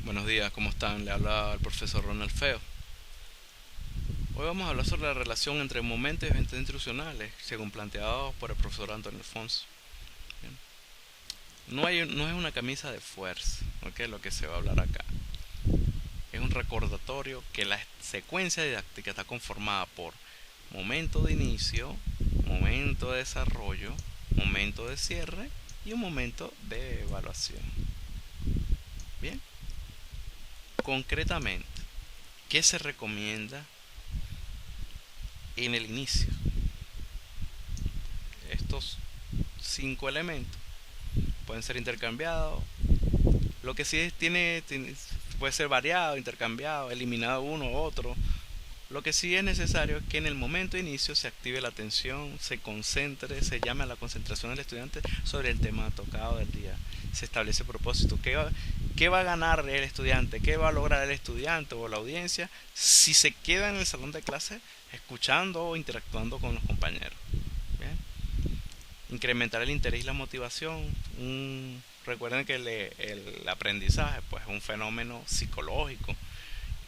Buenos días, ¿cómo están? Le habla el profesor Ronald Feo. Hoy vamos a hablar sobre la relación entre momentos y eventos instruccionales, según planteado por el profesor Antonio Alfonso. Bien. No es una camisa de fuerza, ¿ok? Lo que se va a hablar acá. Es un recordatorio que la secuencia didáctica está conformada por momento de inicio, momento de desarrollo, momento de cierre y un momento de evaluación. Bien, concretamente, ¿qué se recomienda en el inicio? Estos 5 elementos pueden ser intercambiados. Lo que sí puede ser variado, intercambiado, eliminado uno u otro. Lo que sí es necesario es que en el momento de inicio se active la atención, se concentre, se llame a la concentración del estudiante sobre el tema tocado del día. Se establece propósito. ¿Qué va a ganar el estudiante? ¿Qué va a lograr el estudiante o la audiencia si se queda en el salón de clase escuchando o interactuando con los compañeros? ¿Bien? Incrementar el interés y la motivación. Recuerden que el aprendizaje pues, es un fenómeno psicológico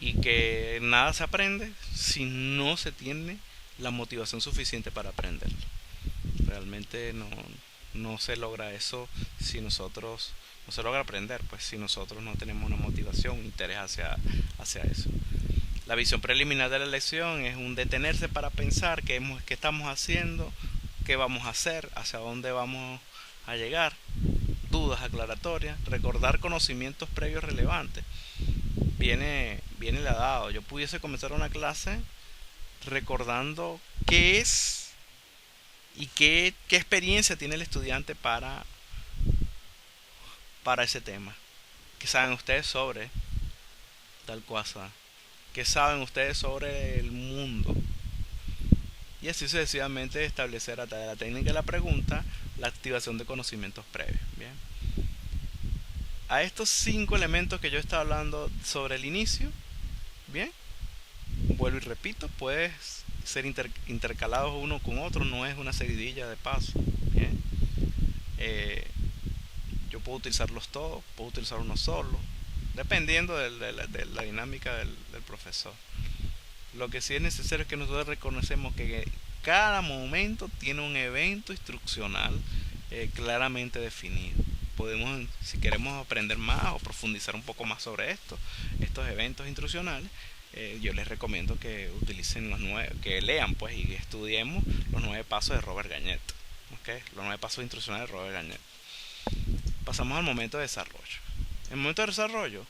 y que nada se aprende si no se tiene la motivación suficiente para aprenderlo. Realmente no se logra eso si nosotros no se logra aprender, pues si nosotros no tenemos una motivación, un interés hacia eso. La visión preliminar de la lección es un detenerse para pensar qué estamos haciendo, qué vamos a hacer, hacia dónde vamos a llegar, dudas aclaratorias, recordar conocimientos previos relevantes. Viene la dado. Yo pudiese comenzar una clase recordando qué es y qué experiencia tiene el estudiante para ese tema. ¿Qué saben ustedes sobre tal cosa? ¿Qué saben ustedes sobre el mundo? Y así sucesivamente establecer a través de la técnica de la pregunta la activación de conocimientos previos. Bien. A estos 5 elementos que yo estaba hablando sobre el inicio, bien, vuelvo y repito, puede ser intercalados uno con otro, no es una seguidilla de pasos. Bien. Yo puedo utilizarlos todos, puedo utilizar uno solo, dependiendo de la dinámica del profesor. Lo que sí es necesario es que nosotros reconocemos que cada momento tiene un evento instruccional claramente definido. Podemos, si queremos aprender más o profundizar un poco más sobre estos eventos instruccionales, yo les recomiendo que utilicen que lean pues y estudiemos los 9 pasos de Robert Gagnett. ¿Okay? Los 9 pasos instruccionales de Robert Gagnett. Pasamos al momento de desarrollo. En el momento de desarrollo,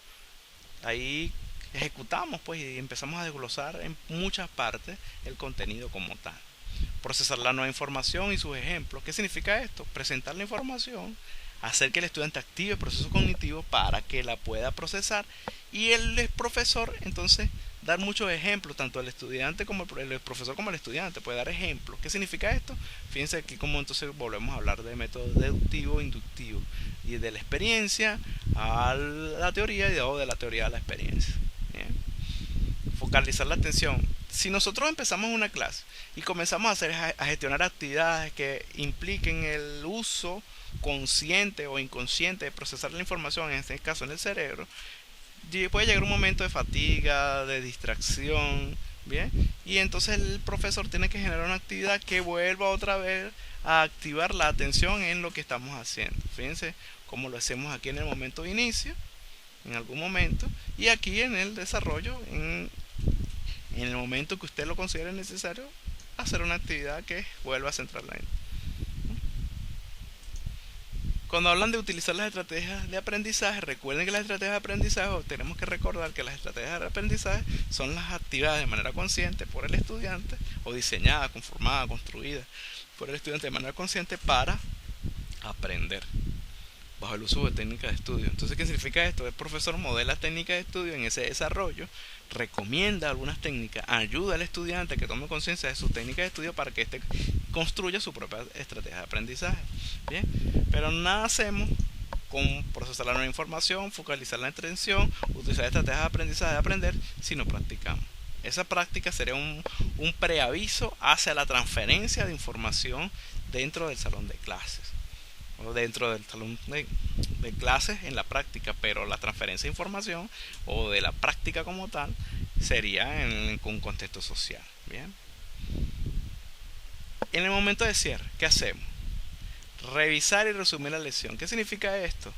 ahí ejecutamos pues y empezamos a desglosar en muchas partes el contenido como tal. Procesar la nueva información y sus ejemplos. ¿Qué significa esto? Presentar la información, hacer que el estudiante active el proceso cognitivo para que la pueda procesar y el profesor entonces dar muchos ejemplos, tanto el estudiante como el profesor como el estudiante puede dar ejemplos. ¿Qué significa esto? Fíjense aquí como entonces volvemos a hablar de método deductivo, inductivo y de la experiencia a la teoría y de la teoría a la experiencia. Bien. Focalizar la atención. Si nosotros empezamos una clase y comenzamos a gestionar actividades que impliquen el uso consciente o inconsciente de procesar la información, en este caso en el cerebro, puede llegar un momento de fatiga, de distracción, ¿bien? Y entonces el profesor tiene que generar una actividad que vuelva otra vez a activar la atención en lo que estamos haciendo. Fíjense cómo lo hacemos aquí en el momento de inicio, en algún momento, y aquí en el desarrollo, en el momento que usted lo considere necesario, hacer una actividad que vuelva a centrarla en. Cuando hablan de utilizar las estrategias de aprendizaje, recuerden que las estrategias de aprendizaje, o tenemos que recordar que las estrategias de aprendizaje son las activadas de manera consciente por el estudiante, o diseñadas, conformadas, construidas por el estudiante de manera consciente para aprender bajo el uso de técnicas de estudio. Entonces, ¿qué significa esto? El profesor modela técnicas de estudio en ese desarrollo, recomienda algunas técnicas, ayuda al estudiante a que tome conciencia de sus técnicas de estudio para que éste construya su propia estrategia de aprendizaje. Bien, pero nada hacemos con procesar la nueva información, focalizar la atención, utilizar estrategias de aprendizaje de aprender si no practicamos. Esa práctica sería un preaviso hacia la transferencia de información dentro del salón de clases. o dentro del salón de clases en la práctica, pero la transferencia de información o de la práctica como tal sería en un contexto social. Bien. En el momento de cierre, ¿qué hacemos? Revisar y resumir la lección. ¿Qué significa esto?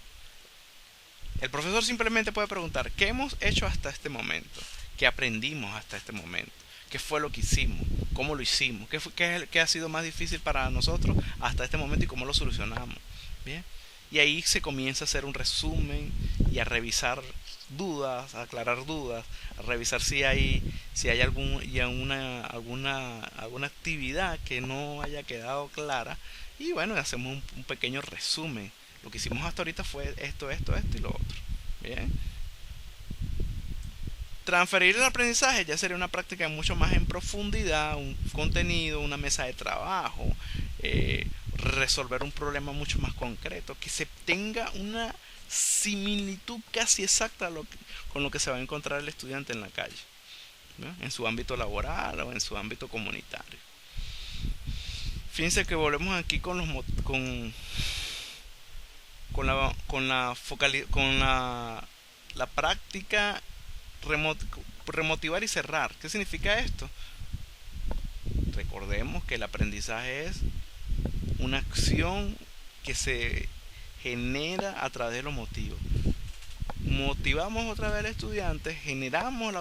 El profesor simplemente puede preguntar: ¿qué hemos hecho hasta este momento? ¿Qué aprendimos hasta este momento? ¿Qué fue lo que hicimos? ¿Cómo lo hicimos? ¿Qué ha sido más difícil para nosotros hasta este momento y cómo lo solucionamos? Bien. Y ahí se comienza a hacer un resumen y a revisar dudas, a aclarar dudas, a revisar si hay alguna actividad que no haya quedado clara. Y bueno, hacemos un pequeño resumen. Lo que hicimos hasta ahorita fue esto y lo otro. Bien. Transferir el aprendizaje ya sería una práctica mucho más en profundidad, un contenido, una mesa de trabajo, resolver un problema mucho más concreto, que se tenga una similitud casi exacta con lo que se va a encontrar el estudiante en la calle, ¿no? En su ámbito laboral o en su ámbito comunitario. Fíjense que volvemos aquí con la práctica remotivar y cerrar. ¿Qué significa esto? Recordemos que el aprendizaje es una acción que se genera a través de los motivos. Motivamos otra vez al estudiante, generamos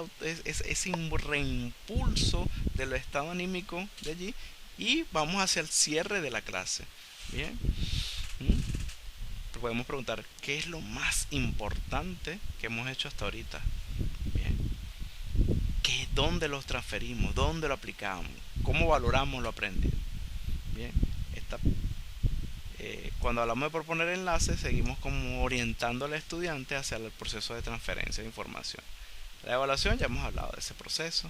ese reimpulso del estado anímico de allí y vamos hacia el cierre de la clase. Bien. Podemos preguntar: ¿qué es lo más importante que hemos hecho hasta ahorita? Bien. ¿Dónde los transferimos? ¿Dónde lo aplicamos? ¿Cómo valoramos lo aprendido? Bien. Cuando hablamos de proponer enlaces, seguimos como orientando al estudiante hacia el proceso de transferencia de información. La evaluación, ya hemos hablado de ese proceso.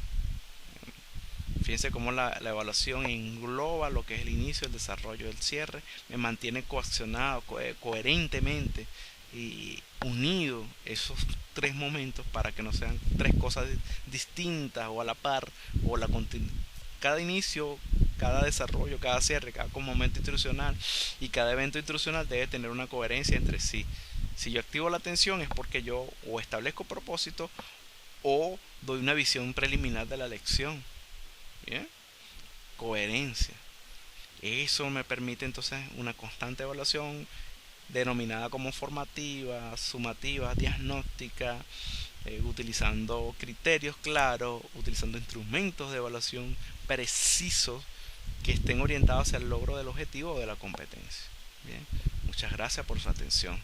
Fíjense cómo la evaluación engloba lo que es el inicio, el desarrollo, el cierre, me mantiene coaccionado, coherentemente y unido esos tres momentos para que no sean tres cosas distintas o a la par, o cada inicio, cada desarrollo, cada cierre, cada momento instruccional y cada evento instruccional debe tener una coherencia entre sí. Si yo activo la atención es porque yo o establezco propósito o doy una visión preliminar de la lección. Bien. Coherencia. Eso me permite entonces una constante evaluación denominada como formativa, sumativa, diagnóstica, utilizando criterios claros, utilizando instrumentos de evaluación precisos que estén orientados hacia el logro del objetivo o de la competencia. Bien. Muchas gracias por su atención.